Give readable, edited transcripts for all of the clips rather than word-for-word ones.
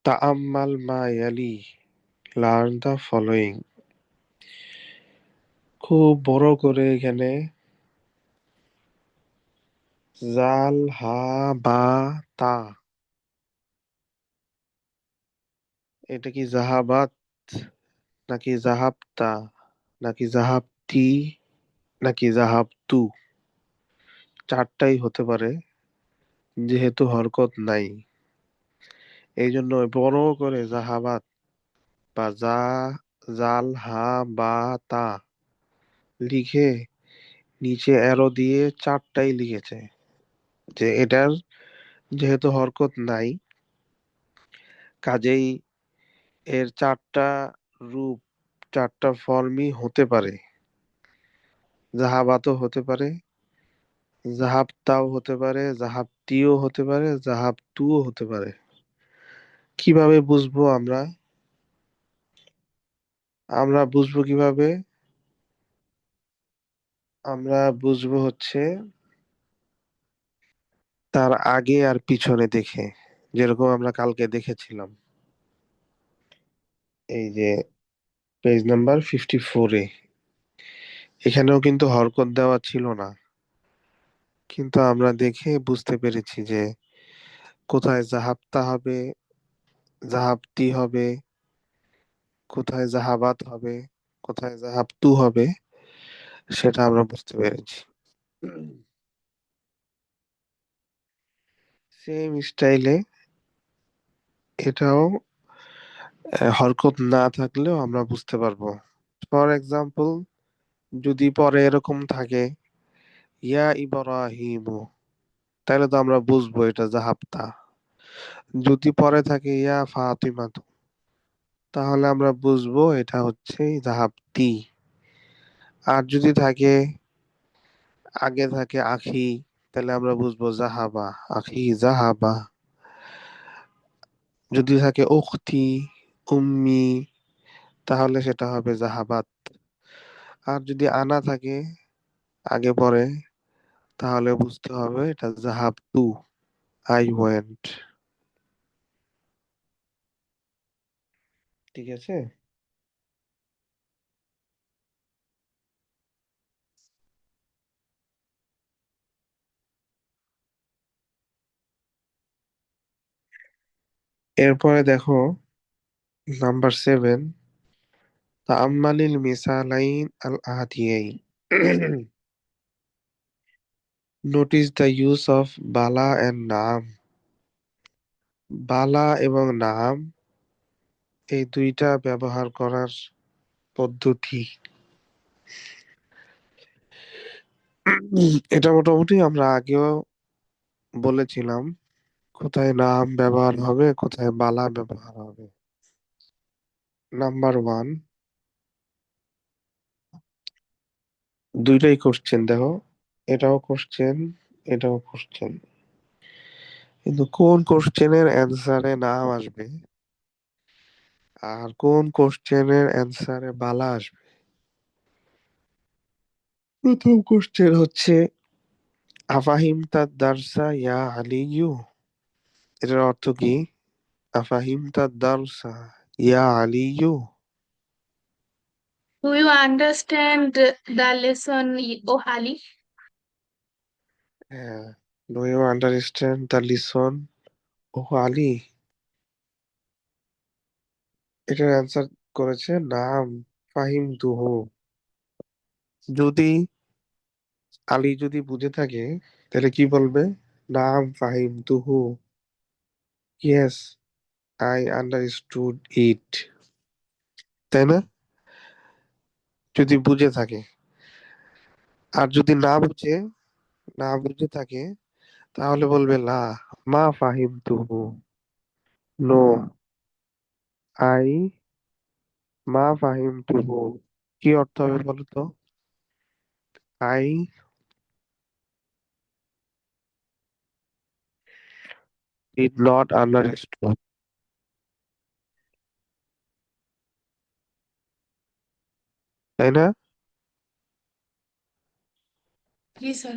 তাআম্মাল মা ইয়ালি, learn the following. খুব বড় করে এখানে জাল হা বা তা, এটা কি জাহাবাত নাকি জাহাবতা নাকি জাহাবতি নাকি জাহাবতু? চারটাই হতে পারে, যেহেতু হরকত নাই। এই জন্য বড় করে জাহাবাত বা জাল হা বা তা লিখে নিচে অ্যারো দিয়ে চারটাই লিখেছে, যে এটার যেহেতু হরকত নাই, কাজেই এর চারটা রূপ, চারটা ফর্মই হতে পারে। জাহাবাতও হতে পারে, জাহাবতাও হতে পারে, জাহাবতিও হতে পারে, জাহাবতুও হতে পারে। কিভাবে বুঝবো আমরা? আমরা বুঝবো কিভাবে? আমরা বুঝবো হচ্ছে তার আগে আর পিছনে দেখে, যেরকম আমরা কালকে দেখেছিলাম। এই যে পেজ নাম্বার 54-এ, এখানেও কিন্তু হরকত দেওয়া ছিল না, কিন্তু আমরা দেখে বুঝতে পেরেছি যে কোথায় জাহাবতা হবে, জাহাবতি হবে, কোথায় জাহাবাত হবে, কোথায় জাহাবতু হবে, সেটা আমরা বুঝতে পেরেছি। সেম স্টাইলে এটাও হরকত না থাকলেও আমরা বুঝতে পারবো। ফর এক্সাম্পল, যদি পরে এরকম থাকে ইয়া ইব্রাহিমু, তাহলে তো আমরা বুঝবো এটা জাহাবতা। যদি পরে থাকে ইয়া ফাতিমাতু, তাহলে আমরা বুঝবো এটা হচ্ছে জাহাবতি। আর যদি থাকে, আগে থাকে আখি, তাহলে আমরা বুঝবো জাহাবা, আখি জাহাবা। যদি থাকে উখতি, উম্মি, তাহলে সেটা হবে জাহাবাত। আর যদি আনা থাকে আগে পরে, তাহলে বুঝতে হবে এটা জাহাবতু, আই ওয়েন্ট। ঠিক আছে। এরপরে দেখো নাম্বার 7, তাআম্মালিল মিসালাইন আল আতিয়াইন। নোটিস দ্য ইউজ অফ বালা এন্ড নাম। বালা এবং নাম, এই দুইটা ব্যবহার করার পদ্ধতি। এটা মোটামুটি আমরা আগেও বলেছিলাম, কোথায় নাম ব্যবহার হবে, কোথায় বালা ব্যবহার হবে। নাম্বার 1, দুইটাই কোশ্চেন দেখো, এটাও কোশ্চেন, এটাও কোশ্চেন, কিন্তু কোন কোশ্চেনের অ্যান্সারে নাম আসবে আর কোন কোশ্চেনের অ্যান্সারে বালা আসবে? প্রথম কোশ্চেন হচ্ছে আফাহিমতা দারসা ইয়া আলিয়ু। এটার অর্থ কি? আফাহিমতা দারসা ইয়া আলিয়ু। Do you understand the lesson, O Ali? হ্যাঁ, do you understand the lesson O Ali? এটার অ্যান্সার করেছে নাম, ফাহিম তুহু। যদি আলী যদি বুঝে থাকে, তাহলে কি বলবে? নাম ফাহিম তুহু, ইয়েস আই আন্ডারস্টুড ইট। তাই না? যদি বুঝে থাকে। আর যদি না বুঝে থাকে, তাহলে বলবে লা, মা ফাহিম তুহু, নো, আই মা ফাহিম তুহু। কি অর্থ হবে বলো তো? I did not understood. তাই না? Yes, sir.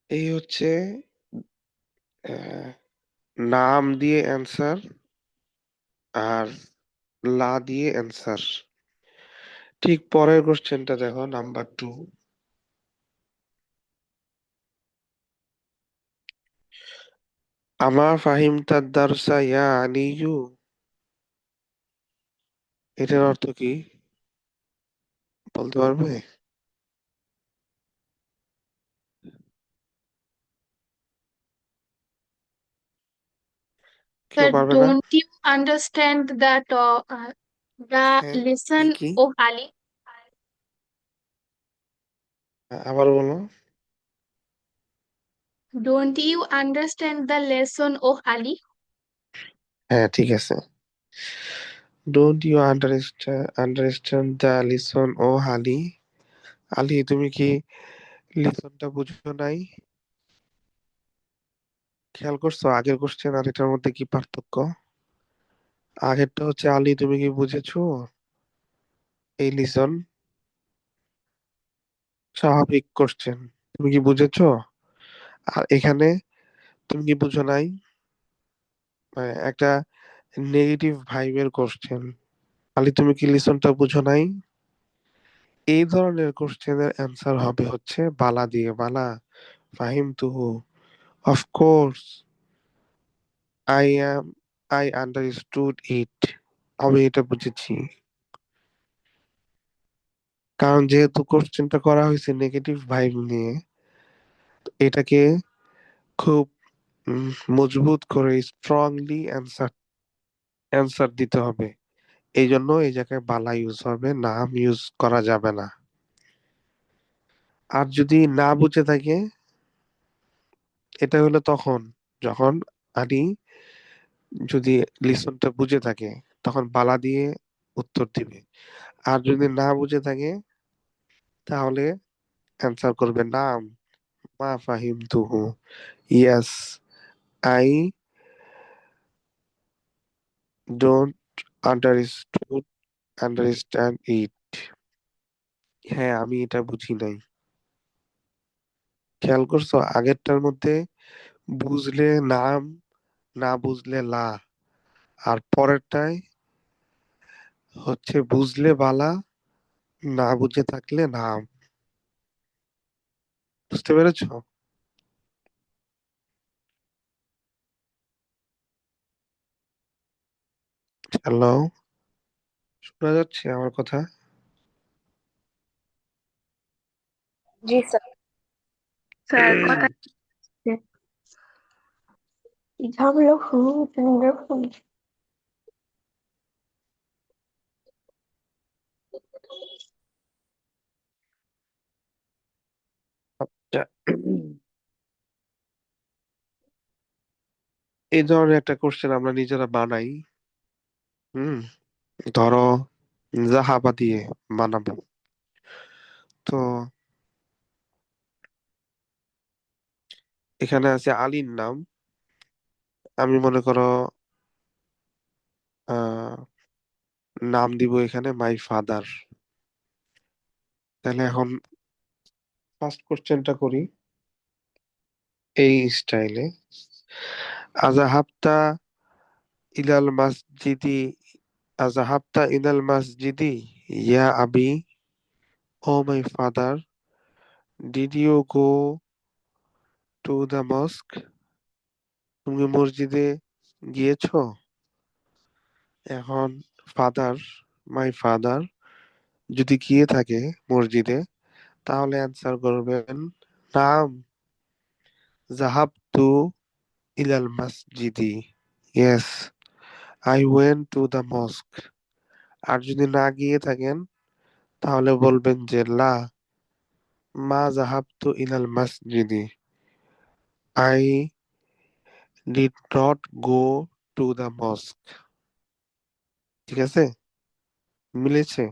এই হচ্ছে আহ, নাম দিয়ে অ্যান্সার আর লা দিয়ে অ্যান্সার। ঠিক পরের কোশ্চেনটা দেখো, নাম্বার 2। আমা ফাহিমতাদ দারসা ইয়া আলিয়ু, এটার অর্থ কি বলতে পারবে? কেউ Sir, পারবে না? don't you understand that the হ্যাঁ, কি lesson কি? of Ali? আবার বলো। Don't you understand the lesson of Ali? হ্যাঁ, ঠিক আছে। Don't you understand the lesson O Ali? Ali, তুমি কি লিসনটা বুঝো নাই? খেয়াল করছো আগের কোশ্চেন আর এটার মধ্যে কি পার্থক্য? আগেরটা হচ্ছে আলী তুমি কি বুঝেছো, এই লিসন স্বাভাবিক কোশ্চেন, তুমি কি বুঝেছো? আর এখানে তুমি কি বুঝো নাই, মানে একটা নেগেটিভ ভাইবের কোশ্চেন। আলী, তুমি কি লিসনটা বুঝো নাই? এই ধরনের কোশ্চেনের অ্যান্সার হবে হচ্ছে বালা দিয়ে। বালা ফাহিম তুহু, of course, I am, I understood it, আমি এটা বুঝেছি। কারণ যেহেতু কোশ্চেনটা করা হয়েছে নেগেটিভ ভাইব নিয়ে, এটাকে খুব মজবুত করে স্ট্রংলি অ্যান্সার দিতে হবে। এই জন্য এই জায়গায় বালা ইউজ হবে, নাম ইউজ করা যাবে না। আর যদি না বুঝে থাকে, এটা হলো তখন যখন আলী যদি লিসনটা বুঝে থাকে তখন বালা দিয়ে উত্তর দিবে। আর যদি না বুঝে থাকে তাহলে অ্যান্সার করবে নাম, মা ফাহিম তুহু, yes, I don't understand it, হ্যাঁ আমি এটা বুঝি নাই। খেয়াল করছো আগেরটার মধ্যে বুঝলে নাম, না বুঝলে লা, আর পরেরটায় হচ্ছে বুঝলে বালা, না বুঝে থাকলে নাম। বুঝতে পেরেছো? হ্যালো, শোনা যাচ্ছে আমার কথা? জি স্যার। স্যার কথা ঝামেলা শুনুন। আচ্ছা, এই ধরনের একটা কোশ্চেন আমরা নিজেরা বানাই। হুম, ধরো জাহাবা দিয়ে বানাবো। তো এখানে আছে আলীর নাম, আমি মনে করো আহ নাম দিব এখানে মাই ফাদার। তাহলে এখন ফার্স্ট কোশ্চেনটা করি এই স্টাইলে। আজাহাবতা ইলাল মসজিদি, আজাহাবতা ইলাল মসজিদি ইয়া আবি, O my father, did you go to the mosque, তুমি মসজিদে গিয়েছো? এখন ফাদার, মাই ফাদার যদি গিয়ে থাকে মসজিদে তাহলে অ্যান্সার করবেন নাম, জাহাবতু ইলাল মসজিদি, yes, I went to the mosque. আর যদি না গিয়ে থাকেন তাহলে বলবেন যে লা, মা জাহাবতু ইলাল মসজিদি, I did not go to the mosque. ঠিক আছে, মিলেছে?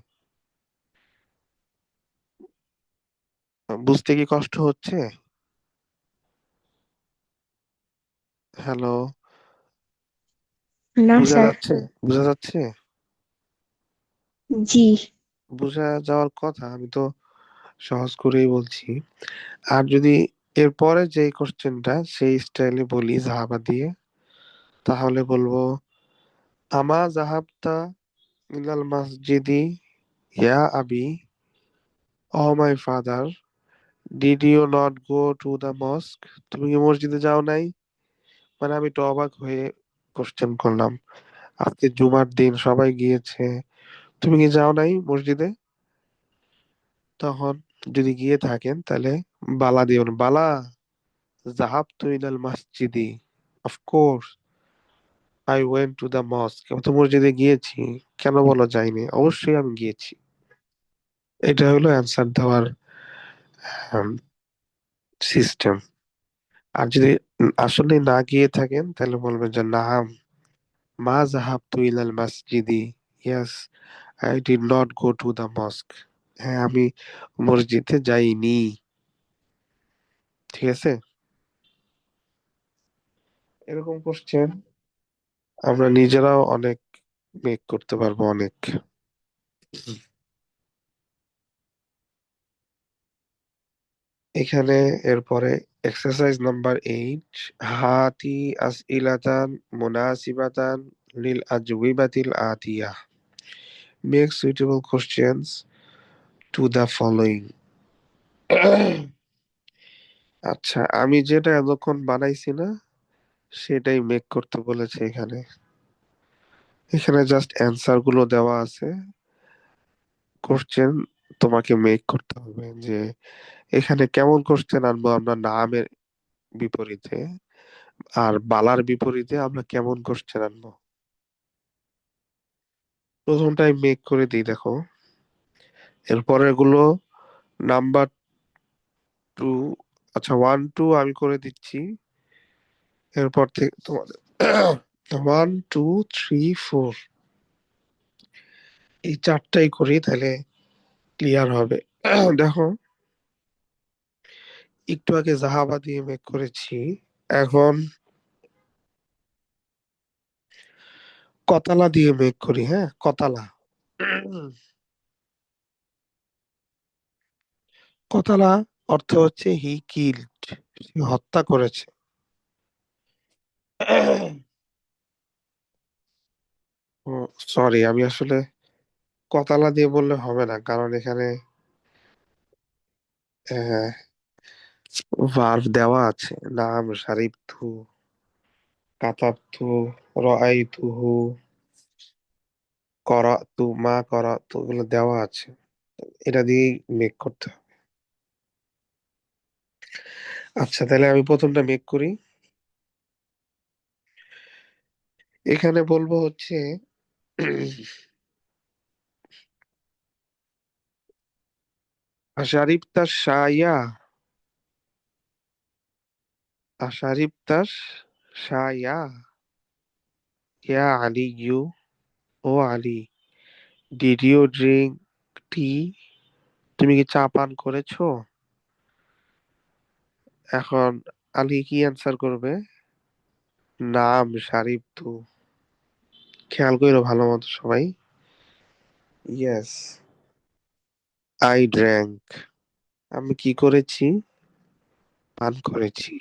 বুঝতে কি কষ্ট হচ্ছে? হ্যালো, না বোঝা স্যার। যাচ্ছে? বোঝা যাচ্ছে? জি। বোঝা যাওয়ার কথা, আমি তো সহজ করেই বলছি। আর যদি এরপরে যে কোশ্চেনটা সেই স্টাইলে বলি জাহাবা দিয়ে, তাহলে বলবো আমা জাহাবতা ইলাল মসজিদি ইয়া আবি, O my father, did you not go to the mosque? তুমি কি মসজিদে যাও নাই? মানে আমি তো অবাক হয়ে কোশ্চেন করলাম, আজকে জুমার দিন সবাই গিয়েছে, তুমি কি যাও নাই মসজিদে? তখন যদি গিয়ে থাকেন তাহলে বালা দিবেন, বালা জাহাবতু ইলাল মসজিদি, of course I went to the mosque, আমি তো মসজিদে গিয়েছি, কেন বলা যায়নি, অবশ্যই আমি গিয়েছি। এটা হলো অ্যান্সার দেওয়ার সিস্টেম। আর যদি আসলে না গিয়ে থাকেন তাহলে বলবেন যে নাম মা জাহাবতু ইলাল মসজিদি, yes I did not go to the mosque, হ্যাঁ আমি মসজিদে যাইনি। ঠিক আছে, এরকম কোশ্চেন আমরা নিজেরাও অনেক মেক করতে পারবো, অনেক। এখানে এরপরে এক্সারসাইজ নাম্বার 8, হাতি আসইলাতান মুনাসিবাতান লিল আজওয়িবাতিল আতিয়া, make suitable questions to the following. আচ্ছা, আমি যেটা এতক্ষণ বানাইছি না সেটাই মেক করতে বলেছে এখানে। এখানে জাস্ট অ্যান্সার গুলো দেওয়া আছে, কোশ্চেন তোমাকে মেক করতে হবে যে এখানে কেমন কোশ্চেন আনবো আমরা নামের বিপরীতে, আর বালার বিপরীতে আমরা কেমন কোশ্চেন আনবো। প্রথমটাই মেক করে দিই, দেখো। এরপরের গুলো নাম্বার 2, আচ্ছা 1 2 আমি করে দিচ্ছি, এরপর থেকে তোমাদের 1 2 3 4 এই চারটাই করি, তাহলে ক্লিয়ার হবে। দেখো, একটু আগে জাহাবা দিয়ে মেক করেছি, এখন কতালা দিয়ে মেক করি। হ্যাঁ, কতালা। কতালা অর্থ হচ্ছে হি কিল্ড, হত্যা করেছে। ও সরি, আমি আসলে কতালা দিয়ে বললে হবে না, কারণ এখানে ভার্ব দেওয়া আছে, নাম শারিবতু, কাতাবতু, রাআইতুহু, করাতু, মা করাতু, এগুলো দেওয়া আছে, এটা দিয়েই মেক করতে হবে। আচ্ছা, তাহলে আমি প্রথমটা মেক করি। এখানে বলবো হচ্ছে আশারিবতাস শায়া, আশারিবতাস শায়া, ইয়া আলিয়ু, O Ali, did you drink tea, তুমি কি চা পান করেছো? এখন আলী কি অ্যান্সার করবে? নাম শারিবতু, খেয়াল করো ভালো মতো সবাই। ইয়েস আই ড্র্যাঙ্ক, আমি কি করেছি? পান করেছি।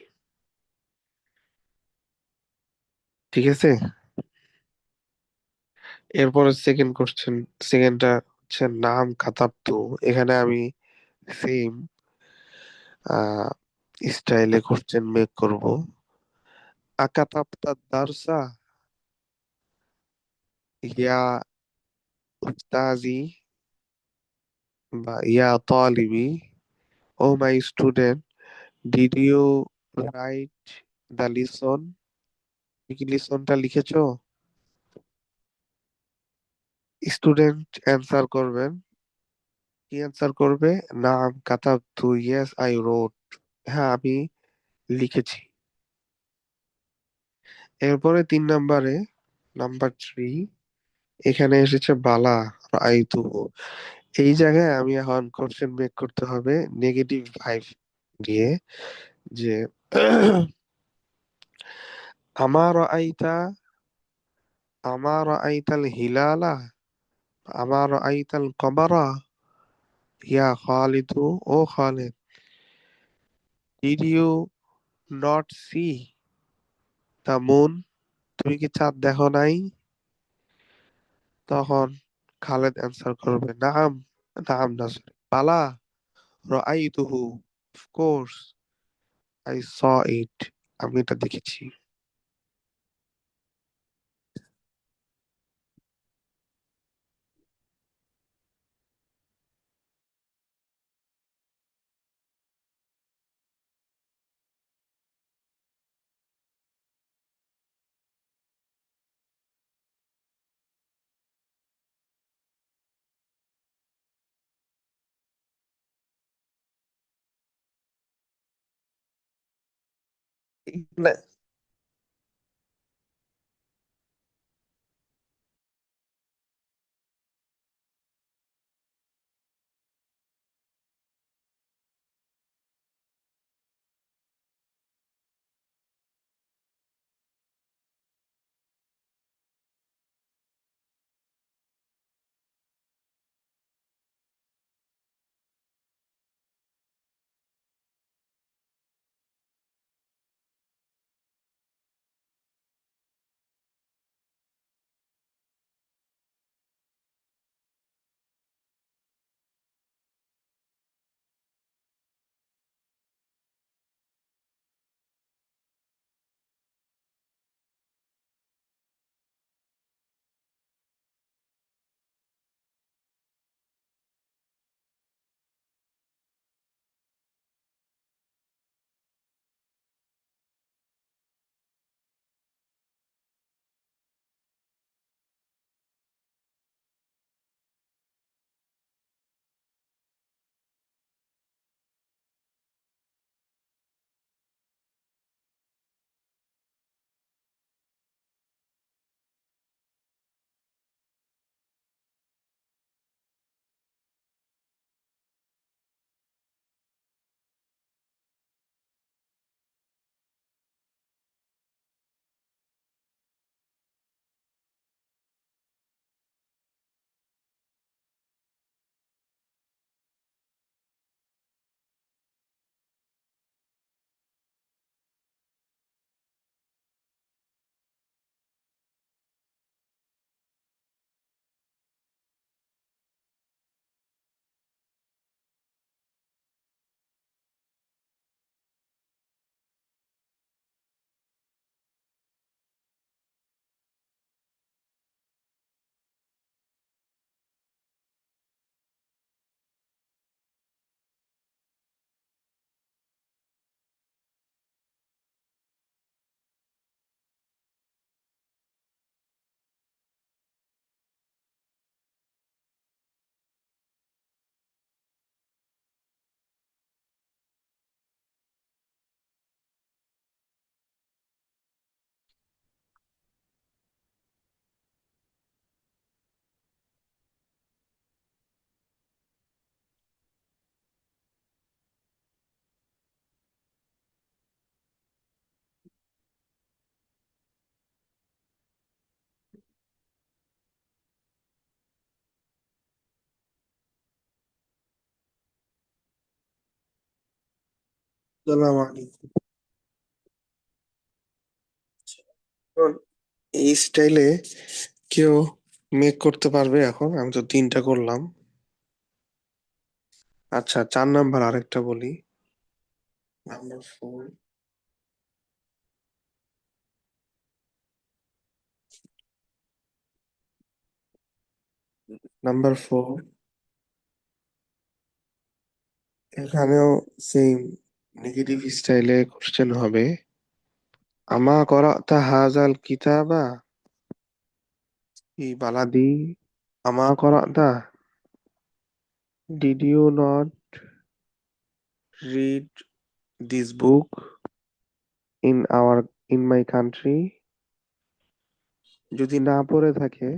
ঠিক আছে, এরপরে সেকেন্ড কোশ্চেন, সেকেন্ডটা হচ্ছে নাম কাতাবতু, এখানে আমি সেম স্টাইলে কোশ্চেন মেক করব। আকাতাবতা দারসা, ইয়া উস্তাজি, বা ইয়া তালিবি, O my student, did you write the lesson? তুমি কি লিসনটা লিখেছো? স্টুডেন্ট অ্যান্সার করবেন, কি অ্যান্সার করবে? নাম কাতাবতু, ইয়েস আই রোট, হ্যাঁ আমি লিখেছি। এরপরে 3 নম্বরে, নাম্বার 3, এখানে এসেছে বালা আইতু, এই জায়গায় আমি এখন কোশ্চেন মেক করতে হবে নেগেটিভ ভাইব দিয়ে, যে আমার আইতা, আমার আইতাল হিলালা, আমার আইতাল কমারা, ইয়া খালিদু, O Khalid, did you not see the moon? তুমি কি চাঁদ দেখো নাই? তখন খালেদ অ্যান্সার করবে নাম, নাম না sorry Bala, রাআইতুহু, of course I saw ইট, আমি এটা দেখেছি। না, আসসালামু আলাইকুম। এখন এই স্টাইলে কেউ মেক করতে পারবে? এখন আমি তো 3টা করলাম। আচ্ছা, 4 নাম্বার আরেকটা বলি। নাম্বার 4, নাম্বার 4 এখানেও সেম নেগেটিভ স্টাইলে কোশ্চেন হবে। আমা করাতা হাজাল কিতাবা ফি বালাদি? আমা করাতা, did you not read this book in my country? যদি না পড়ে থাকে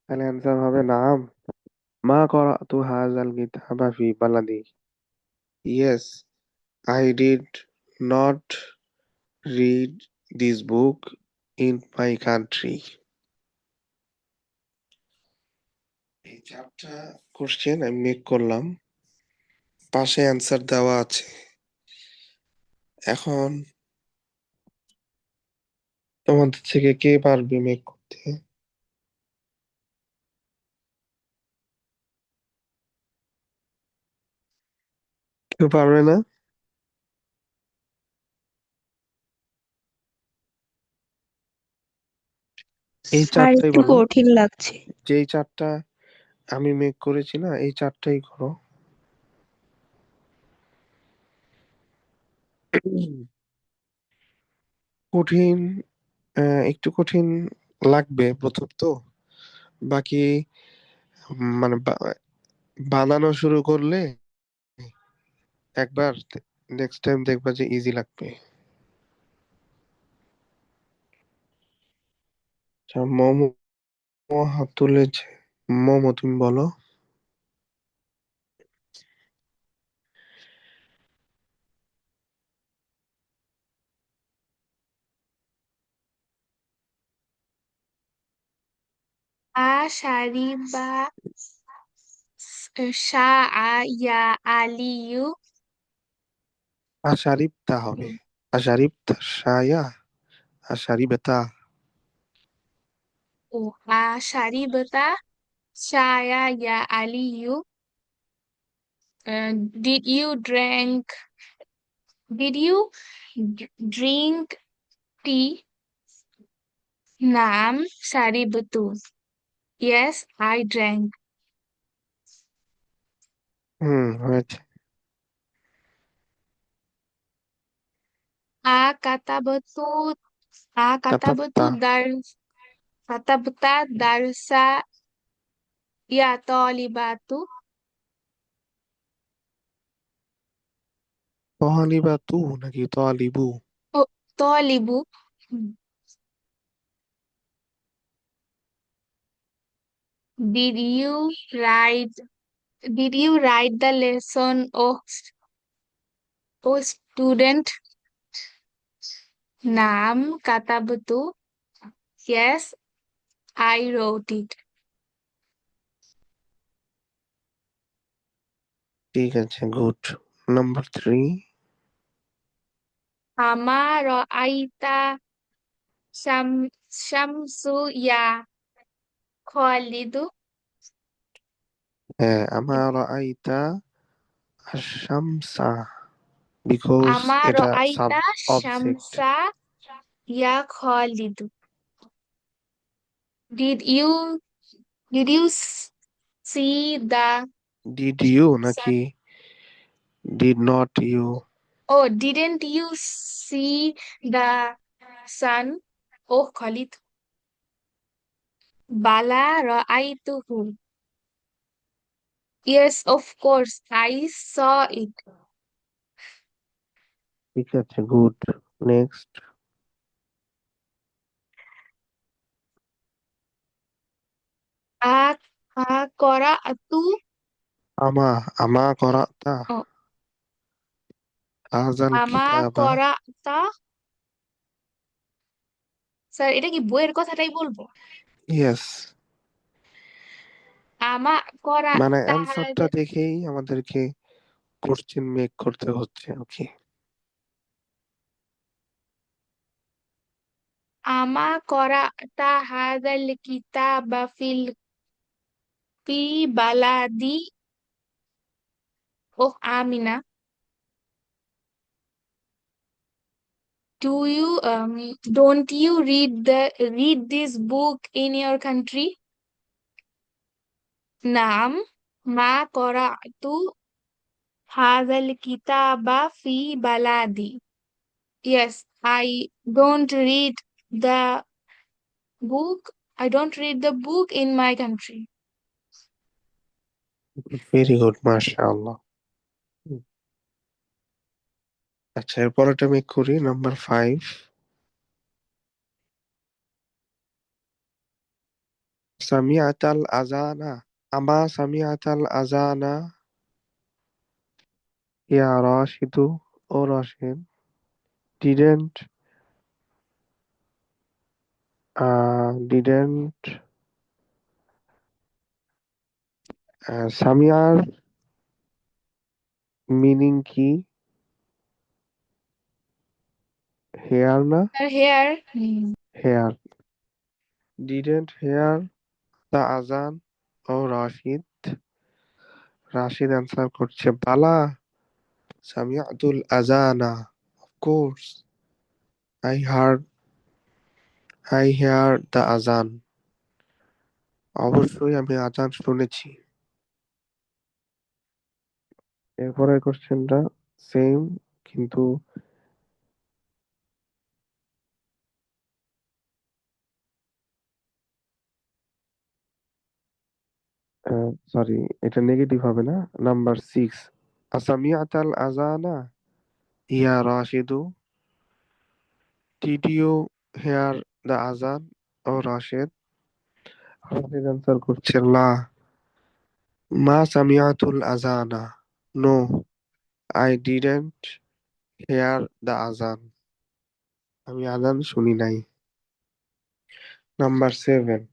তাহলে অ্যান্সার হবে নাম। মা করাতু হাজাল কিতাবা ফি বালাদি, yes I did not read this book in my country. এই 4টা কোশ্চেন আমি মেক করলাম, পাশে অ্যান্সার দেওয়া আছে। এখন তোমাদের থেকে কে পারবে মেক করতে? কেউ পারবে না? এই স্যার চারটাই একটু বলো। কঠিন লাগছে। যেই চারটা আমি মেক করেছি না, এই চারটাই করো। কঠিন, একটু কঠিন লাগবে প্রথম তো। বাকি মানে বানানো শুরু করলে একবার, নেক্সট টাইম দেখবা যে ইজি লাগবে। আচ্ছা, মোমো হাত তুলেছে। মোমো, তুমি বলো। আ সারি বা সা আ ইয়া আলিউ আশারিবতা হবে। আশারিবতা শায়া। আশারিবতা। ও আ সারি beta saya ya Aliyu. Did you drink tea? Naam Sari betul. Yes, I drank. হয়েছে। A kata betul. A kata কাতাত্তা। betul kata betul darsa ya tolibatu. তহালিবাতু নাকি তলিবু? Oh, tolibu. Did you write did you write the lesson? Oh student. Naam kata betul. Yes, I wrote it. ঠিক আছে, good. Number 3। Ama ra'aita syamsu ya Khalidu. হ্যাঁ, আমার আইতা আশামসা, because Ama এটা সাব ra'aita object. syamsa ya Khalidu. Did you see the did you sun? নাকি did not you? Oh, didn't you see the sun? Oh, Khalid. Bala ra'aituhu. Yes, of course, I saw it. ঠিক আছে, good. Next. A qara'tu. আমা আমা করাতা Oh, হাজাল ama কিতাবা। qara'ta. Sir এটা কি বইয়ের কথাটাই বলবো? ইয়েস, আমা করা মানে তাহার অ্যান্সারটা দেখেই আমাদেরকে কোশ্চেন মেক করতে হচ্ছে। ওকে। আমা করা তাহাদাল কিতাবা ফি বালাদি O Amina, do you don't you read this book in your country? নাম মা করাতু হাদাল কিতাবা ফি Balerdi. Yes, the I don't read the book in my country. Very good, মাশাআল্লাহ। আচ্ছা, এরপরটা মেক করি, নাম্বার 5। সামিআতাল আযানা। আমা সামিআতাল আযানা ইয়া রাশিদু। ও রাশিদ। ডিডেন্ট ডিডেন্ট সামিয়ার মিনিং কি? হেয়ার না, Her hair. Hear. Didn't hear the azan O Rashid. Rashid answer করছে বালা সামিআতুল আজানা, of course I heard the azan, অবশ্যই আমি আজান শুনেছি। এরপরের কোশ্চেনটা সেম, কিন্তু সরি, এটা নেগেটিভ হবে না। নাম্বার 6, আসামিআতাল আজানা ইয়া রাশিদু, did you hear the azan O Rashed. Rashed answer করছে লা মা সামিআতুল আজানা, no I didn't hear the azan, আমি আজান শুনি নাই। নাম্বার 7,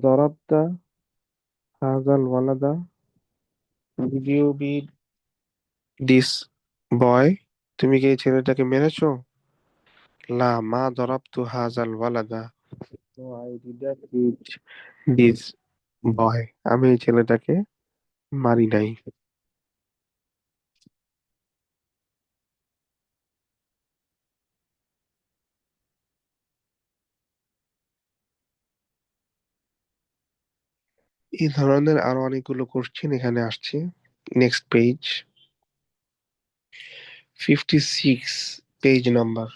দরাবতা হাজাল ওয়ালাদা, did you beat this boy, তুমি কি এই ছেলেটাকে মেরেছো? লা মা দরাবতু হাজাল ওয়ালাদা, no I didn't beat this boy, আমি এই ছেলেটাকে মারি নাই। এই ধরনের আরো অনেকগুলো কোশ্চেন এখানে আসছে। Next page, 56 page number.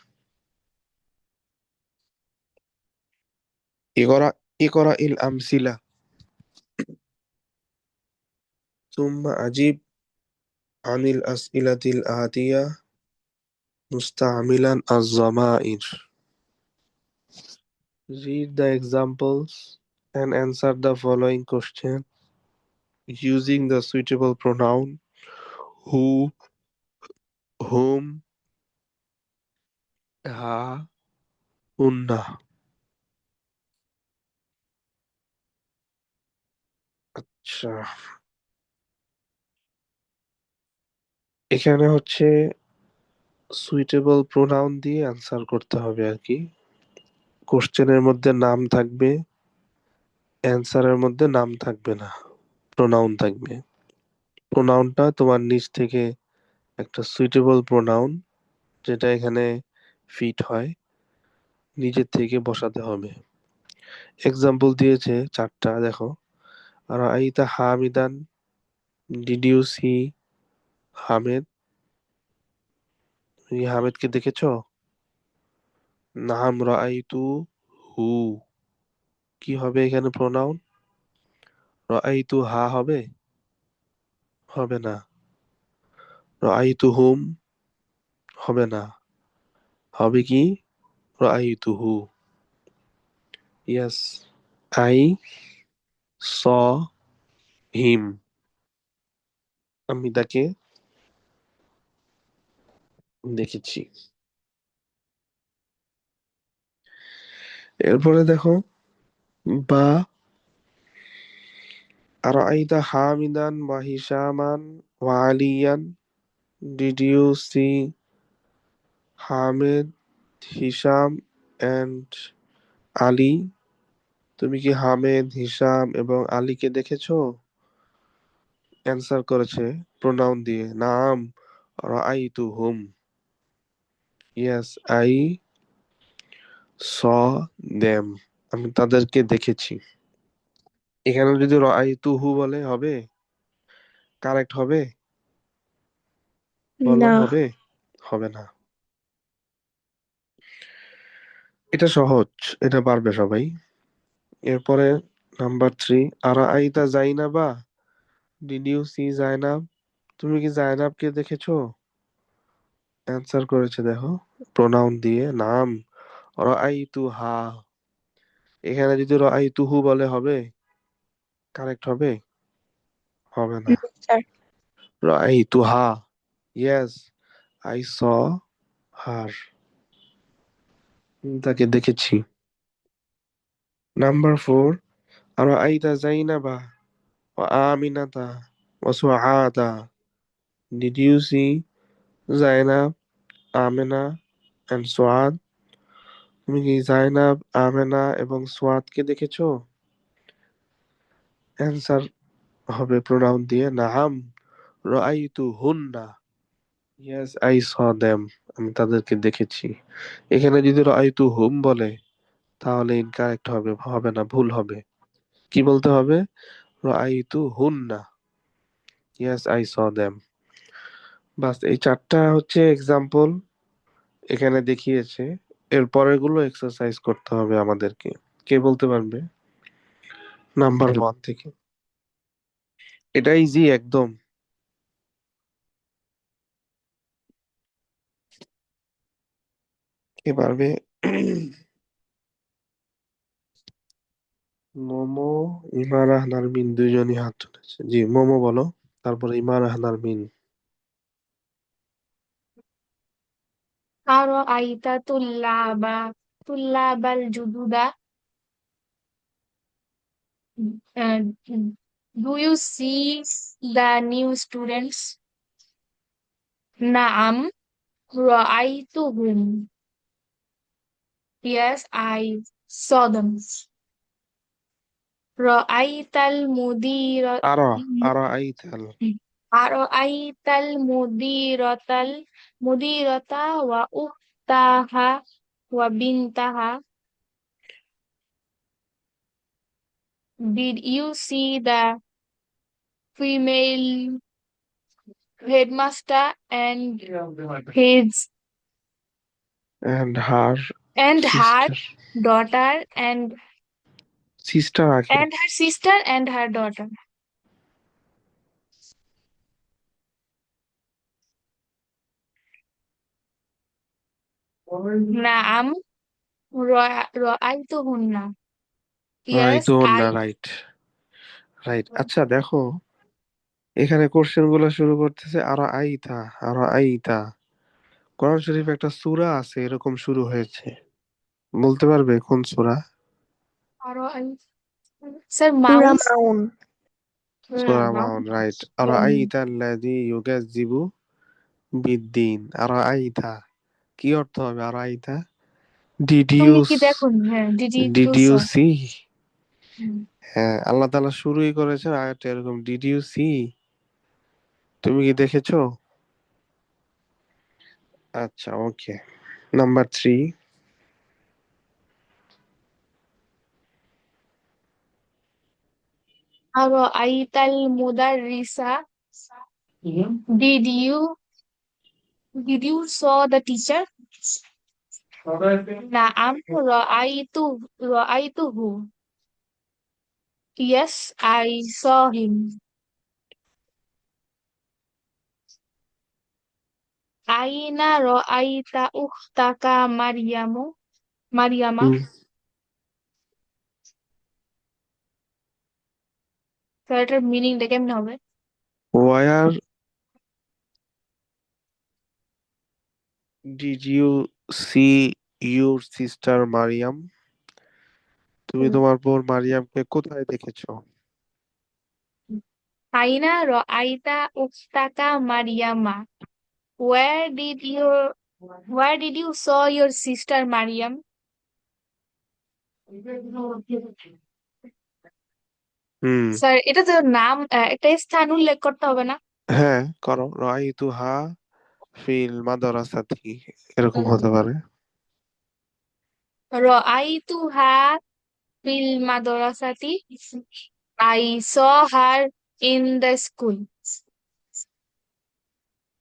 ইকরা ইকরা ইল আমসিলা সুম্মা আজিব আনিল আসইলাতিল আতিয়া মুস্তামিলান আজ-যামাইর। Read the examples and answer the following question using the suitable pronoun who, whom, ha, hunna. আচ্ছা, এখানে হচ্ছে সুইটেবল প্রোনাউন দিয়ে অ্যান্সার করতে হবে আর কি। কোশ্চেনের মধ্যে নাম থাকবে, অ্যান্সারের মধ্যে নাম থাকবে না, প্রোনাউন থাকবে। প্রোনাউনটা তোমার নিজ থেকে একটা সুইটেবল প্রোনাউন যেটা এখানে ফিট হয় নিজের থেকে বসাতে হবে। এক্সাম্পল দিয়েছে চারটা, দেখো। আর আইতা হামিদান, ডিড ইউ সি হামেদ, তুমি হামেদকে দেখেছো? নাম রাআইতু হু, কি হবে এখানে প্রোনাউন? রাআইতু হা হবে? হবে না। রাআইতু হুম হবে না, হবে কি রাআইতু হু। ইয়েস, আই স হিম, আমি তাকে দেখেছি। এরপরে দেখো, বা আর আইতা হামিদান ওয়া হিশামান ওয়া আলিয়ান, did you see Hamid, Hisham and Ali, তুমি কি হামেদ, হিশাম এবং আলীকে দেখেছো? অ্যান্সার করেছে প্রোনাউন দিয়ে, নাম রাআইতু হুম, ইয়েস আই স দেম, আমি তাদেরকে দেখেছি। এখানে যদি রাআইতু হু বলে হবে? কারেক্ট হবে? বলো, না। হবে? হবে না। এটা সহজ, এটা পারবে সবাই। এরপরে নাম্বার 3, আর আইতা জাইনাবা, ডিড ইউ সি জাইনাব, তুমি কি জাইনাবকে দেখেছো? অ্যান্সার করেছে দেখো প্রোনাউন দিয়ে, নাম রাআইতু হা। এখানে যদি রাআইতু হু বলে হবে? কারেক্ট হবে? হবে না। স্যার। রাআইতু হা, ইয়েস আই স হার, তাকে দেখেছি। নাম্বার 4, আর আইতা জাইনাবা ও আমিনাতা ও সুআদা, Did you see Zainab, Amina and Suad? তুমি কি জাইনাব, আমেনা এবং সুয়াদকে দেখেছো? অ্যান্সার হবে প্রোনাউন দিয়ে নাহাম রাআইতু হুন্না। ইয়েস আই স দেম, আমি তাদেরকে দেখেছি। এখানে যদি রাআইতু হুম বলে তাহলে ইনকারেক্ট হবে, হবে না, ভুল হবে। কি বলতে হবে? রাআইতু হুন্না। Yes I saw them. বাস এই চারটা হচ্ছে এক্সাম্পল এখানে দেখিয়েছে। এর পরের গুলো এক্সারসাইজ করতে হবে আমাদেরকে। কে বলতে পারবে নাম্বার 1 থেকে? এটা ইজি একদম। কে পারবে? মোমো, ইমা রাহনার মিন দুইজনই হাত তুলেছে। জি, মোমো বলো, তারপরে ইমা রাহনার মিন। أرأيت طلاب الجدد. Uh, do you see the new students? نعم رأيتهم. Yes, I saw them. رأيت المدير Ara, Ara আইতাল। أرأيت المديرة وأختها وبنتها. Did you see the female headmaster his And her and her sister. daughter and sister আগে। her sister and her daughter? نعم رأيتهن. Yes, রাইতো না, I. Right. Right. আচ্ছা দেখো, এখানে question গুলো শুরু করতেছে আরা আইতা, আরা আইতা। কোরআন শরীফ একটা সূরা আছে এরকম শুরু হয়েছে, বলতে পারবে কোন সূরা? Sir, সূরা mouse. মাউন। সূরা মাউন, রাইট। Mouse. আরা আইতা আল্লাযী ইউকাযযিবু বিদ্দিন। আরা আইতা কি অর্থ হবে? আরা আইতা, ডিড ইউ, তুমি কি দেখো? হ্যাঁ, did did you you saw? See. হুম। হ্যাঁ, আল্লাহ তাআলা শুরুই করেছেন আয়াতটা এরকম, ডিড ইউ সি, তুমি কি দেখেছো? আচ্ছা, ওকে। Number 3। أرأيت المدرس. Did you saw the teacher? نعم رأيته. Yes, I saw him. أين رأيت أختك مريم? তো এটার মিনিংটা কেমন হবে? Where did you see your sister Mariam? তুমি তোমার বোন মারিয়ামকে কোথায় দেখেছো? আইনা রআইতা উখতাকা Mariama. Where did you saw your sister Mariam? Hmm. Sir, এটা তো নাম, একটা স্থান উল্লেখ করতে হবে না? হ্যাঁ, করো। রাআইতুহা ফিল মাদ্রাসাতি, এরকম হতে পারে। রআইতুহা ফিল মাদ্রাসাতি. I saw her in the school.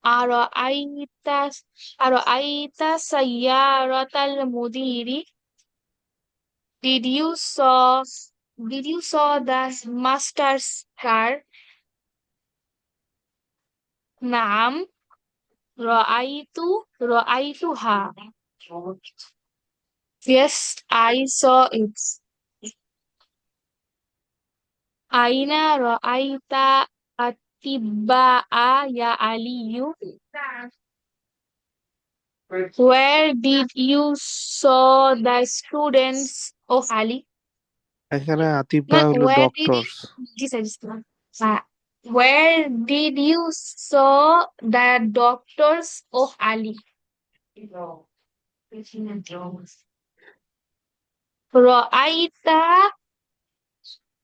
আরআইতা আরআইতা সাইয়ারাতাল মুদিরি. Did you saw the master's car? নাম رأيتها. Yes, I saw it. أين رأيت الأطباء يا علي? Where did you saw the students of Ali? এখানে আতিবা না, হলো where did doctors. G sir, G sir. হ্যাঁ, Where did you saw the doctors of Ali? Ra'aita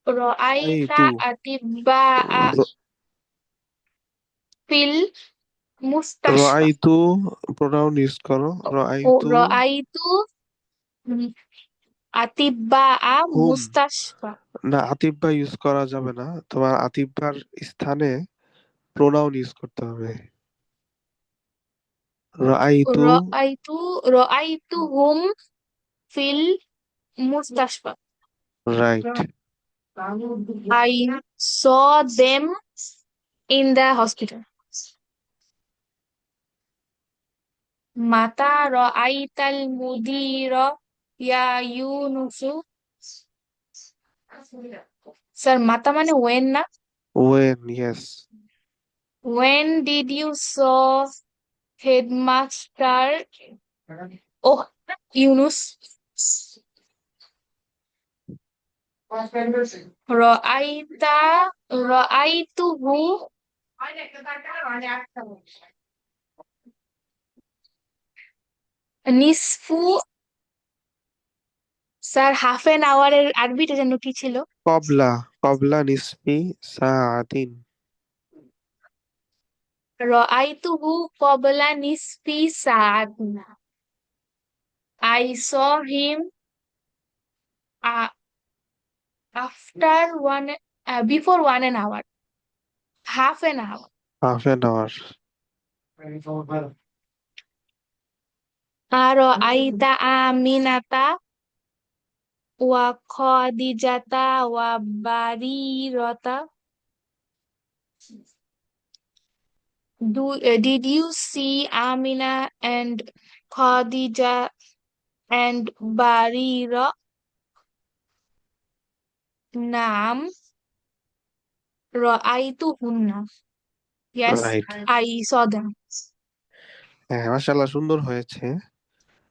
Ra'aita রাআইতু atibba'a র- fil mustashfa. রাআইতু pronoun use করো। রাআইতু Ra'aitu atibba'a হুম, mustashfa. না আতিব্বা use করা যাবে না, তোমার আতিব্বার স্থানে প্রোনাউন ইউজ করতে হবে। রাআইতু Ra'aituhum fil mustashfa. Right. I saw them in the hospital. Mata ra'aital mudira ya Yunusu. Sir, mata মানে when না? When, yes. When did you saw headmaster? Oh, Yunus. Ra'aita Ra'aituhu nisfu. Sir half an আওয়ারের আরবিটা যেন কি ছিল? কবলা কবলা নিসফি সাআতিন। রাআইতুহু ক্বাবলা নিসফি সাআতিন। I saw him after before 1 hour, half an hour. Half an hour. Ara'aita Aminata wa Khadijata wa Barirata. Did you see Amina and Khadija and Barira? Naam, Ra'aituhunna. Yes, right. I saw them. হ্যাঁ, মাশাআল্লাহ সুন্দর হয়েছে।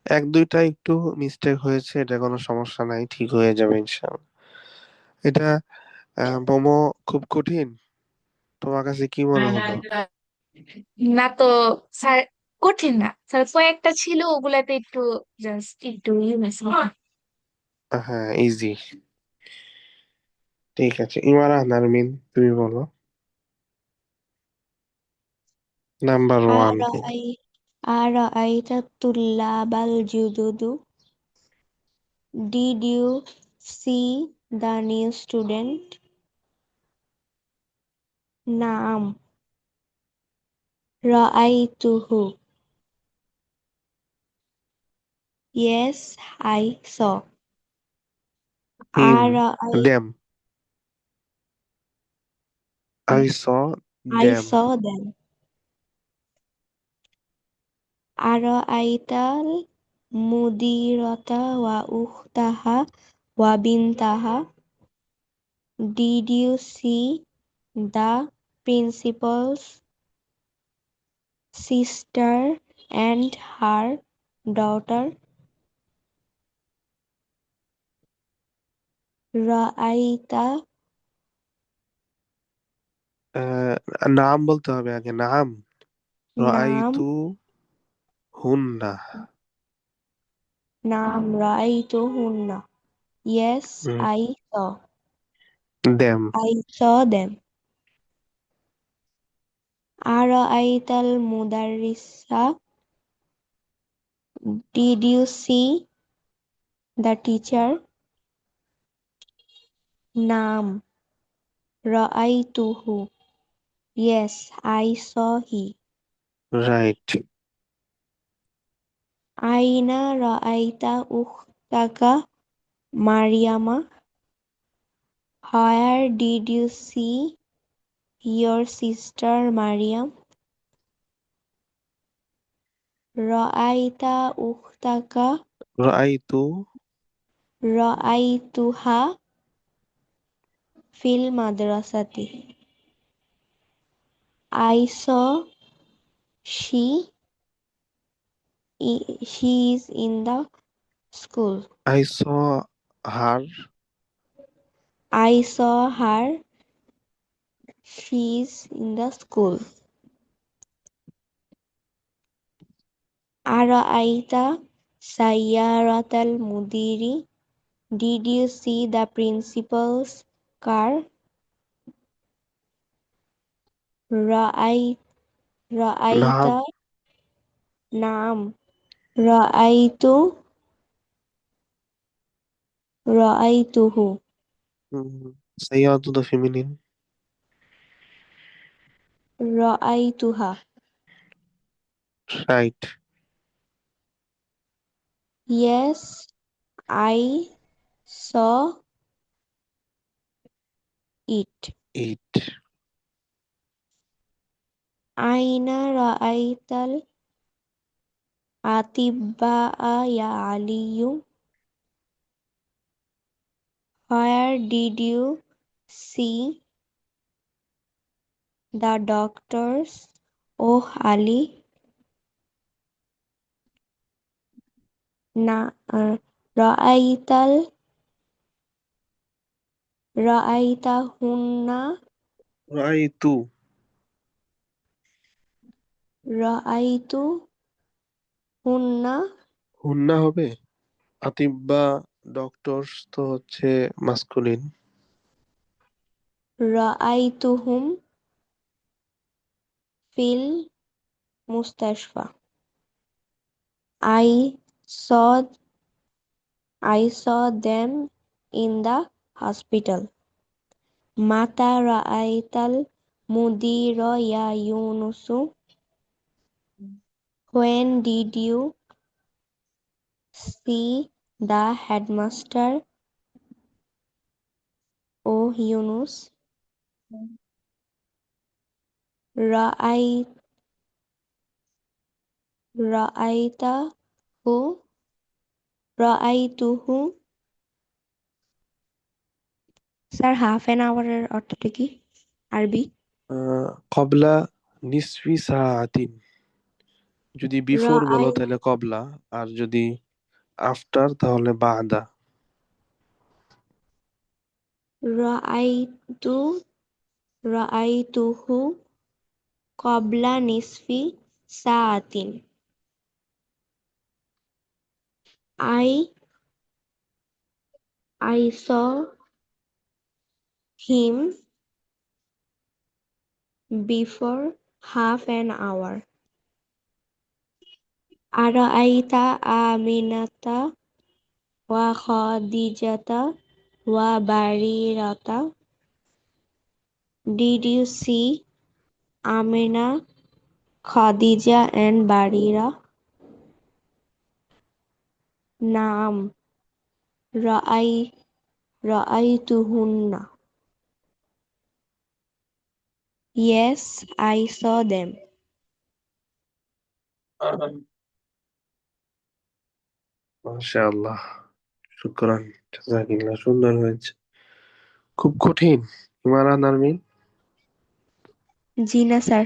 এক দুইটা একটু mistake হয়েছে, এটা কোনো সমস্যা নাই, ঠিক হয়ে যাবে ইনশাআল্লাহ। এটা মোমো খুব কঠিন, তোমার কাছে কি মনে হলো? না তো স্যার, কঠিন না স্যার, কয়েকটা ছিল ওগুলাতে একটু জাস্ট একটু ইউনেস। হ্যাঁ, ইজি। ঠিক আছে, ইমারা নারমিন, তুমি বলো number one. أرأي أرأيت الطلاب الجدد. Did you see the new student? نعم رأيته. Yes, I saw. Him, أرأي them, I saw I them. saw them. أرأيت المديرة وأختها وبنتها. Did you see the principal's sister and her daughter? رأيت নাম বলতে হবে আগে, নাম। نعم রাআইতু হুন্না। نعم رأيتهن. Yes, I saw. Them. I saw them. أرأيت المدرس. Did you see the teacher? نعم رأيته. Yes, I saw he. Right. أين رأيت أختك مريم? Where did you see your sister Mariam? رأيت أختك রাআইতু رأيتها في المدرسة. I saw she she is in the school. I saw her I saw her She is in the school. Ara'aita sayyaratal mudiri. Did you see the principal's car? Ra'ay নাম Ra'aita Naam. Ra'aitu Ra'aituhu. সাইয়াদু the feminine. Ra'aituha. Right. Yes, I saw it. It. Aina ra'aital atibba'a ya Aliyu. Where did you see the doctors, oh Ali? Na ra'aital ra'aitahunna রাইতু। ra'aituhunna হুন্না হবে। আতিব্বা doctors তো হচ্ছে masculine. ra'aituhum fil mustashfa. I saw I saw them in the hospital. Mata ra'aital mudira ya Yunusu. When did you see the headmaster, O Yunus? Ra'ai ra'aitahu ra'aituhu. Sir half an আওয়ারের অর্থটা কি আরবি? কবলা নিসফি সাআতিন। যদি before বলো রাআই তাহলে কবলা, আর যদি after তাহলে বাদা। রাআইতু রাআইতুহু ক্বাবলা নিসফি সাআতিন। I I saw him before half an hour. Ara'aita Aminata wa Khadijata wa Barirata. Did you see Amina, Khadija and Barira? Naam, Ra'ay Ra'aytuhunna. Yes, I saw them. মাশাআল্লাহ, শুকরান, জাযাকিল্লাহ, সুন্দর হয়েছে। খুব কঠিন ইমারান আরমিন। জি না স্যার।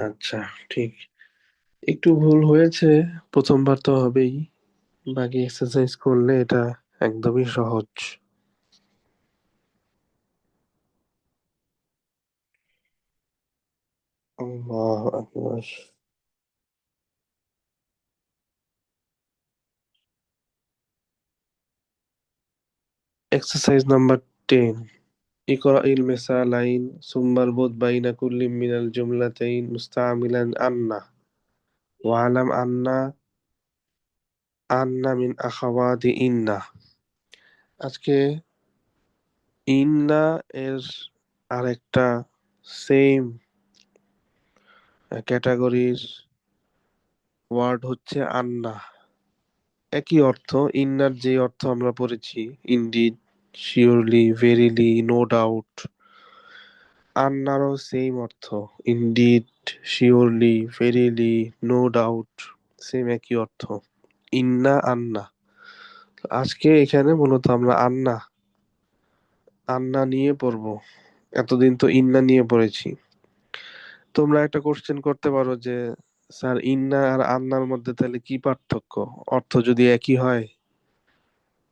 আচ্ছা, ঠিক। একটু ভুল হয়েছে, প্রথমবার তো হবেই। বাকি এক্সারসাইজ করলে এটা একদমই সহজ। আল্লাহু আকবার। Exercise number 10। اقرأ المثالين ثم اربط بين كل من الجملتين مستعملا أن، واعلم أن من أخوات إن। আজকে ইন্না এর আরেকটা সেম ক্যাটাগরির ওয়ার্ড হচ্ছে আন্না। একই অর্থ, ইন্নার যে অর্থ আমরা পড়েছি, indeed, surely, verily, no doubt, আন্নারও সেম অর্থ, indeed, surely, verily, no doubt, same একই অর্থ, ইন্না আন্না। আজকে এখানে মূলত আমরা আন্না আন্না নিয়ে পড়বো। এতদিন তো ইন্না নিয়ে পড়েছি। তোমরা একটা কোশ্চেন করতে পারো যে স্যার ইন্না আর আন্নার মধ্যে তাহলে কি পার্থক্য, অর্থ যদি একই হয়?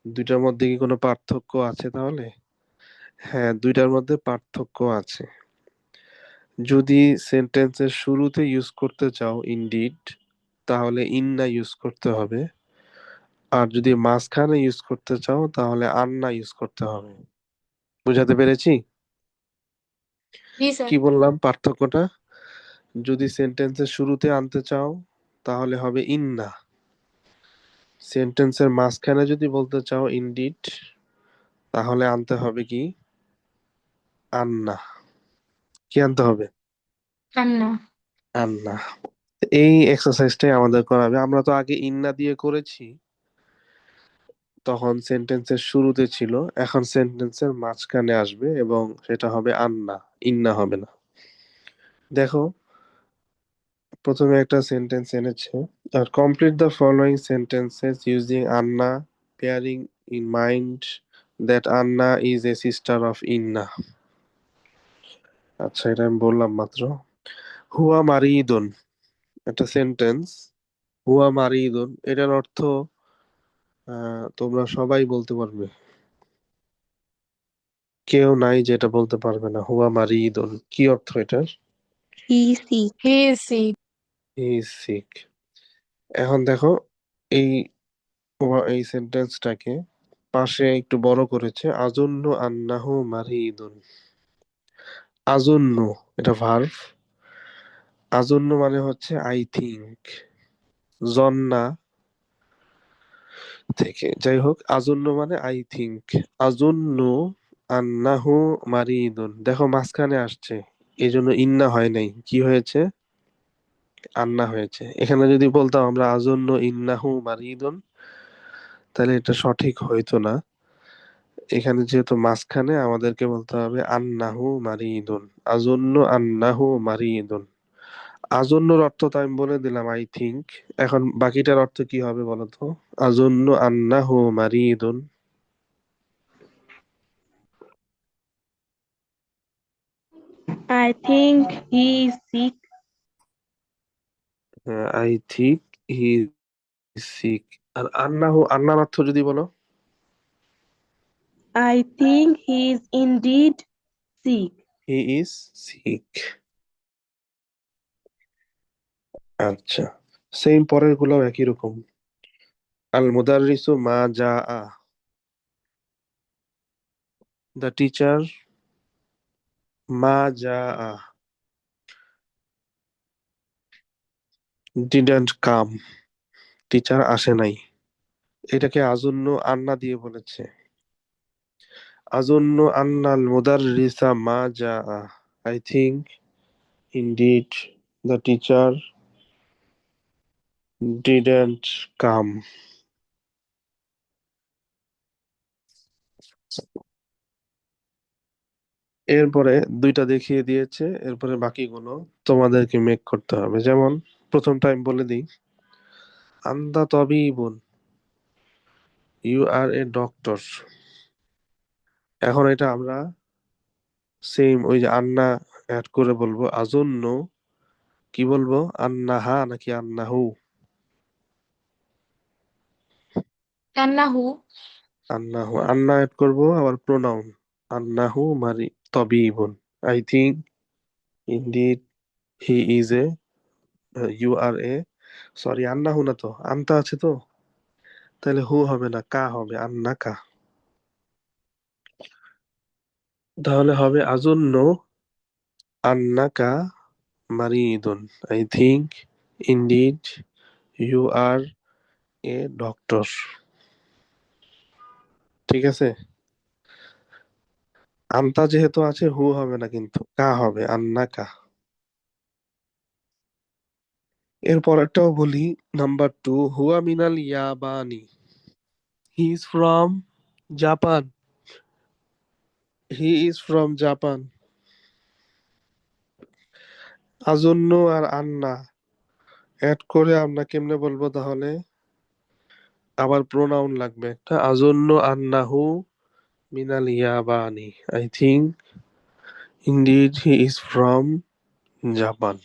দুইটার মধ্যে কি কোনো পার্থক্য আছে তাহলে? হ্যাঁ, দুইটার মধ্যে পার্থক্য আছে। যদি সেন্টেন্সের শুরুতে ইউজ করতে চাও ইনডিড, তাহলে ইন্না ইউজ করতে হবে। আর যদি মাঝখানে ইউজ করতে চাও তাহলে আন্না ইউজ করতে হবে। বুঝাতে পেরেছি? জি স্যার। কি বললাম পার্থক্যটা? যদি সেন্টেন্সের শুরুতে আনতে চাও তাহলে হবে ইন্না। সেন্টেন্সের মাঝখানে যদি বলতে চাও ইনডিড, তাহলে আনতে হবে কি? আন্না। কি আনতে হবে? কান্না। আন্না। এই এক্সারসাইজটাই আমাদের করাবে। আমরা তো আগে ইন্না দিয়ে করেছি, তখন সেন্টেন্সের শুরুতে ছিল, এখন সেন্টেন্সের মাঝখানে আসবে এবং সেটা হবে আন্না, ইন্না হবে না। দেখো, প্রথমে একটা সেন্টেন্স এনেছে, আর complete the following sentences using আন্না, পেয়ারিং ইন মাইন্ড দ্যাট আন্না ইজ এ সিস্টার অফ ইন্না। আচ্ছা, এটা আমি বললাম মাত্র। হুয়া মারিদুন, একটা সেন্টেন্স। হুয়া মারিদুন, এটার অর্থ তোমরা সবাই বলতে পারবে, কেউ নাই যেটা বলতে পারবে না। হুয়া মারিদুন, কি অর্থ এটার? He sick. He is sick. He is sick. এখন দেখো, এই এই সেন্টেন্সটাকে পাশে একটু বড় করেছে, আজুন্নু আন্নাহু মারিদুন। আজুন্নু, এটা ভার্ব। আজুন্নু মানে হচ্ছে আই থিংক। জন্না থেকে, যাই হোক, আজুন্নু মানে আই থিংক। আজুন্নু আন্নাহু মারিদুন, দেখো মাঝখানে আসছে, এই জন্য ইন্না হয় নাই, কি হয়েছে? আন্না হয়েছে। এখানে যদি বলতাম আমরা আজুন্নু ইন্নাহু মারিদুন, তাহলে এটা সঠিক হইতো না। এখানে যেহেতু মাঝখানে, আমাদেরকে বলতে হবে আন্নাহু মারিদুন। আজুন্নু আন্নাহু মারিদুন। আজন্নুর অর্থ তো আমি বলে দিলাম, আই থিংক। এখন বাকিটার অর্থ কি হবে বলো তো? আজন্নু আন্নাহু মারিদুন। I think he is sick. I think he sick. আর আন্নাহু, আন্নার অর্থ যদি বলো? I think he is indeed sick. He is sick. আচ্ছা, সেম পরের গুলো একই রকম। আল মুদাররিসু মা জা আ, দ্য টিচার মা জা আ, ডিডন্ট কাম, টিচার আসে নাই। এটাকে আজুন্ন আন্না দিয়ে বলেছে। আজুন্ন আন্নাল মুদাররিসা মা জা আ, I think indeed the teacher didn't come. এরপরে দুইটা দেখিয়ে দিয়েছে, এরপরে বাকিগুলো তোমাদেরকে মেক করতে হবে। যেমন প্রথমটা আমি বলে দিই, আন্দা তবিবুন, ইউ আর এ ডক্টর। এখন এটা আমরা সেম ওই যে আন্না অ্যাড করে বলবো। আজন্য কি বলবো, আন্নাহা নাকি আন্নাহু? কান্নাহু। আন্নাহু, আন্না অ্যাড করবো, আবার প্রোনাউন আন্নাহু মারি তবিবুন। I think indeed he is a, you are a, sorry আন্নাহু না তো, আনতা আছে তো, তাহলে হু হবে না, কা হবে, আন্না কা। তাহলে হবে আজন্য আন্নাকা মারিদুন, I think indeed you are a doctor. ঠিক আছে? আন্তা যেহেতু আছে, হু হবে না, কিন্তু কা হবে, আন্নাকা। এর পরেরটাও বলি, নাম্বার টু, হুয়া মিনাল ইয়াবানি, he is from Japan. He is from Japan. আজন্য আর আন্না অ্যাড করে আমরা কেমনে বলবো তাহলে? আবার প্রোনাউন লাগবে একটা, আজন্য আন্নাহু মিনাল ইয়াবানি, I think indeed he is from Japan.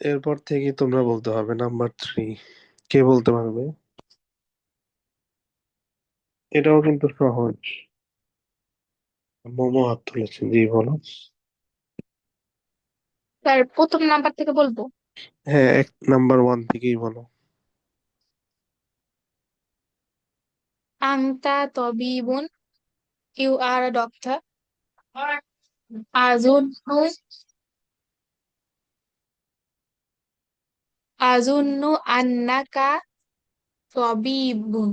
এরপর থেকে তোমরা বলতে হবে নাম্বার থ্রি। কে বলতে পারবে? এটাও কিন্তু সহজ। মোমো হাত তুলেছে, জি বলো। স্যার প্রথম নাম্বার থেকে বলবো। হ্যাঁ, এক নাম্বার ওয়ান থেকেই বলো। আংতা তবিবুন, ইউ আর আ ডক্টর। আজুন্নু আজুন্নু আন্নাকা তবিবুন।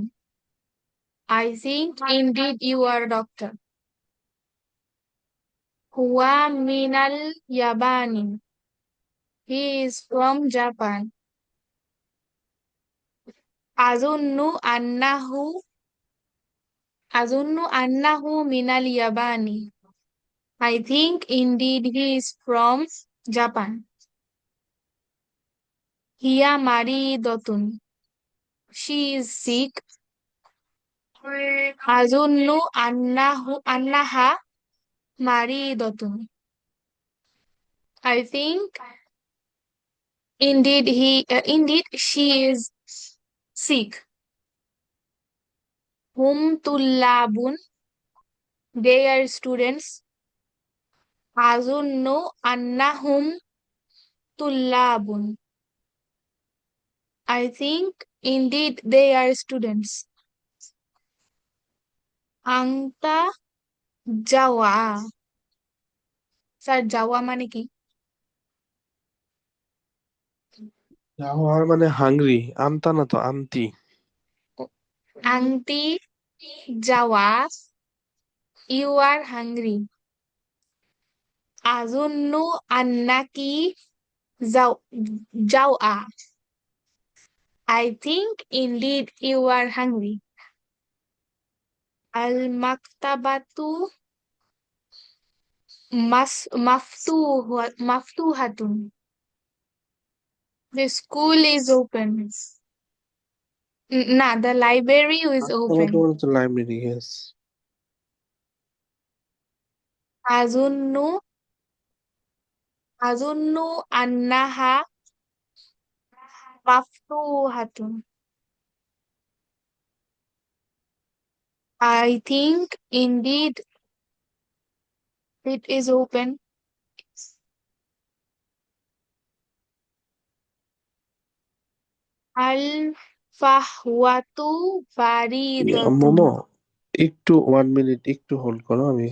I think indeed you are a doctor. Huwa minal Yabani. He is from Japan. Azunnu annahu Azunnu annahu minal Yabani. I think indeed he is from Japan. Hiya maridatun. She is sick. Azunnu annaha maridatun. I think indeed she is sick. Hum tullabun. They are students. Azunnu annahum tullabun. I think indeed they are students. Anta jawa. Sir যাওয়া মানে কি? যাওয়ার মানে hungry, আনতা না তো, আন্তি। আংটি যাওয়া, ইউ আর হাংরি। আজুন্নু আন্নাকি যাও যাওয়া। I think indeed you are hungry. Al maktabatu maftuhatun. The school is open. Nah, the library is তোমার open. তোমার তো library, yes. Azunnu Azunnu annaha maftuhatun. I think indeed it is open. Al fahwatu baridatun. Momo, একটু 1 minute একটু hold করো, আমি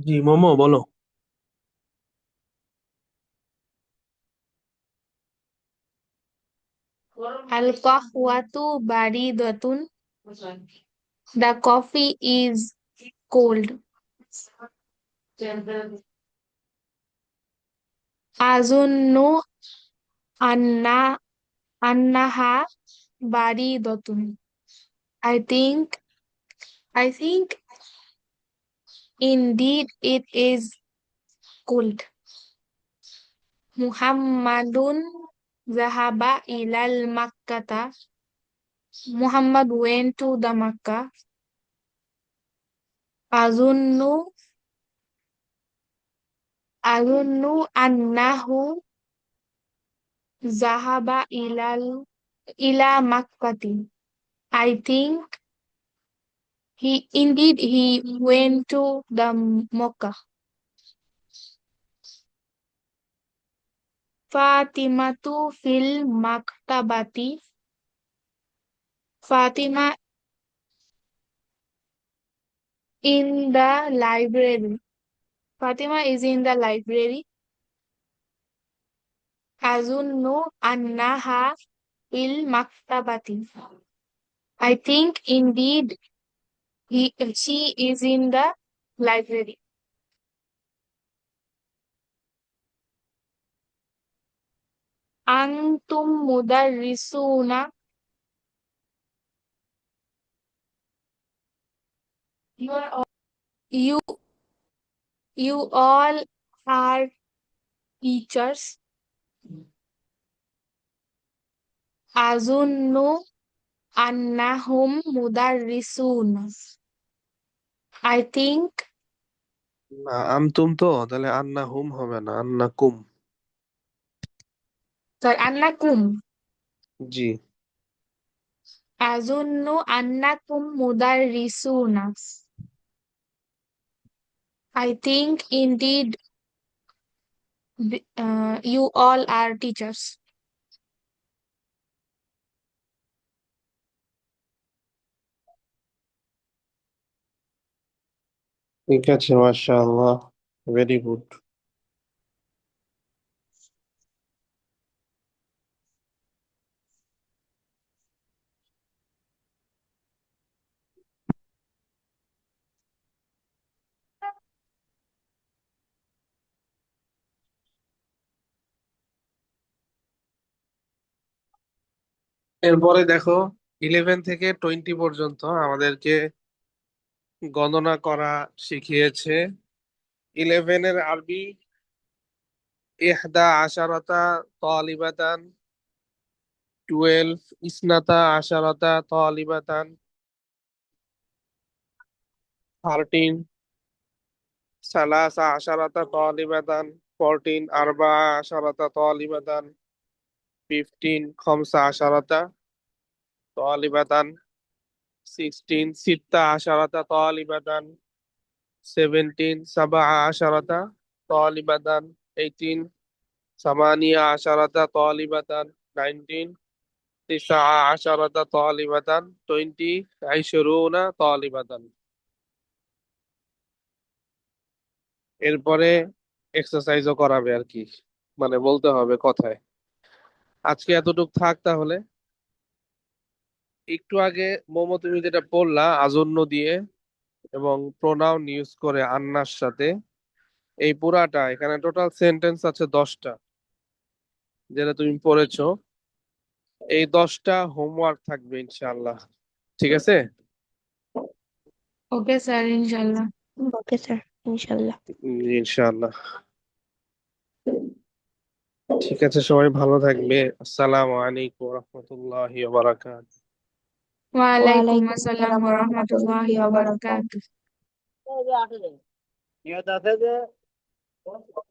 জি মোমো বলো। Al qahwatu baridatun. The coffee is cold. Azunnu anna annaha baridatun. I think I think indeed it is cold. Muhammadun Zahaba ilal Makkata. Muhammad went to the Makkah. Azunnu Azunnu annahu zahaba ila Makkati. I think he went to the Makkah. Fatimatu fil maktabati. Fatima in the library. Fatima is in the library. Azunnu annaha fil maktabati. I think indeed she is in the library. Antum mudarrisuna. You are all, you you all are teachers. Azunnu annahum mudarrisuna. I think না আমতুম তো, তাহলে আন্না হুম হবে না, আন্না কুম। sorry, annakum. G. Azunnu annakum mudarrisuna. I think indeed you all are teachers. ঠিক আছে, মাশাআল্লাহ, very good. এরপরে দেখো, 11 থেকে 20 পর্যন্ত আমাদেরকে গণনা করা শিখিয়েছে। 11 আরবি ইহদা আশারাতা তালিবাতান, 12 ইসনাতা আশারাতা তালিবাতান, 13 সালাসা আশারাতা তালিবাতান, 14 আরবা আশারাতা তালিবাতান, 15 খমসা আশারাতা তালিবাতান, 16 সিত্তা আশারাতা তালিবাতান, 17 সাবা আশারাতা তালিবাতান, 18 সামানিয়া আশারাতা তালিবাতান, 19 তিসা আশারাতা তালিবাতান, 20 আইশুরুনা তালিবাতান। এরপরে এক্সারসাইজও করাবে আর কি, মানে বলতে হবে কথায়। আজকে এতটুক থাক তাহলে। একটু আগে মোমো তুমি যেটা বললা আজন্য দিয়ে এবং প্রোনাউন ইউজ করে আন্নার সাথে, এই পুরাটা এখানে টোটাল সেন্টেন্স আছে 10টা, যেটা তুমি পড়েছো। এই 10টা হোমওয়ার্ক থাকবে ইনশাআল্লাহ, ঠিক আছে? Okay, sir, inshallah. Okay sir, ইনশাল্লাহ। ইনশাআল্লাহ। ঠিক আছে, সবাই ভালো থাকবে। আসসালামু আলাইকুম ওয়া রাহমাতুল্লাহি ওয়া বারাকাতুহু। Wa alaikum ওয়ালাইকুম assalam আসসালাম wa ওয়া rahmatullahi রাহমাতুল্লাহি wa ওয়া barakatuh. বারাকাতুহু।